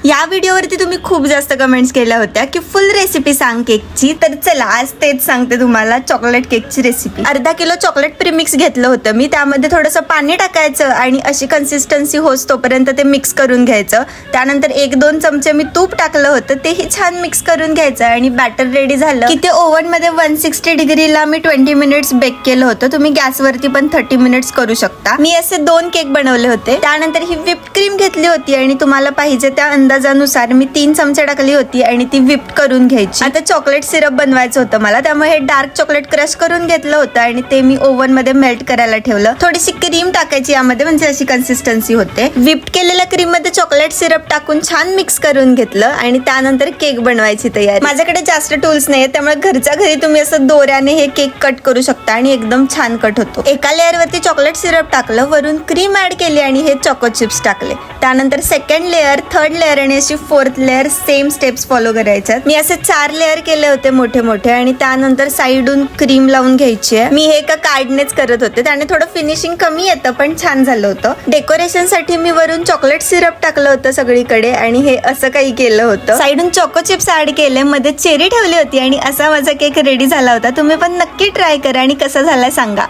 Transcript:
या व्हिडिओवरती तुम्ही खूप जास्त कमेंट्स केल्या होत्या की फुल रेसिपी सांग केकची, तर चला आज तेच सांगते तुम्हाला चॉकलेट केकची रेसिपी। अर्धा किलो चॉकलेट प्रीमिक्स घेतलं होतं मी, त्यामध्ये थोडंसं पाणी टाकायचं आणि अशी कन्सिस्टन्सी होस तोपर्यंत ते मिक्स करून घ्यायचं। त्यानंतर 1-2 चमचे मी तूप टाकलं होतं, तेही छान मिक्स करून घ्यायचं आणि बॅटर रेडी झालं की ते ओव्हन मध्ये 160 डिग्रीला मी 20 मिनिट्स बेक केलं होतं। तुम्ही गॅसवरती पण 30 मिनिट्स करू शकता। मी असे 2 केक बनवले होते। त्यानंतर ही व्हिप क्रीम घेतली होती आणि तुम्हाला पाहिजे त्या अंदाजानुसार मी 3 चमचे टाकली होती आणि ती व्हिप करून घ्यायची। आता चॉकलेट सिरप बनवायचं होतं मला, त्यामुळे हे डार्क चॉकलेट क्रश करून घेतलं होतं आणि ते मी ओव्हन मध्ये मेल्ट करायला ठेवलं। थोडीशी क्रीम टाकायची यामध्ये, म्हणजे अशी कन्सिस्टन्सी होते। व्हिप केलेल्या क्रीम मध्ये चॉकलेट सिरप टाकून छान मिक्स करून घेतलं आणि त्यानंतर केक बनवायची तयारी। माझ्याकडे जास्त टूल्स नाहीये, त्यामुळे घरच्या घरी तुम्ही असं दोऱ्याने हे केक कट करू शकता आणि एकदम छान कट होतो। एका लेअर वरती चॉकलेट सिरप टाकलं, वरून क्रीम ऍड केली आणि हे चॉको चिप्स टाकले। त्यानंतर सेकंड लेअर, थर्ड लेअर आणि अशी 4th layer same steps follow करायच्यात। मी असे 4 लेअर केले होते मोठे मोठे आणि त्यानंतर साइडून क्रीम लावून घ्यायची आहे। मी हे एका कार्डनेच करत होते, त्याने थोडं फिनिशिंग कमी येतं पण छान झालं होतं। डेकोरेशन साठी मी वरून चॉकलेट सिरप टाकलं होतं सगळीकडे आणि हे असं काही केलं होतं। साइडून चॉको चिप्स ऍड केले, मध्ये चेरी ठेवली होती आणि असा माझा केक रेडी झाला होता। तुम्ही पण नक्की ट्राय करा आणि कसा झालाय सांगा।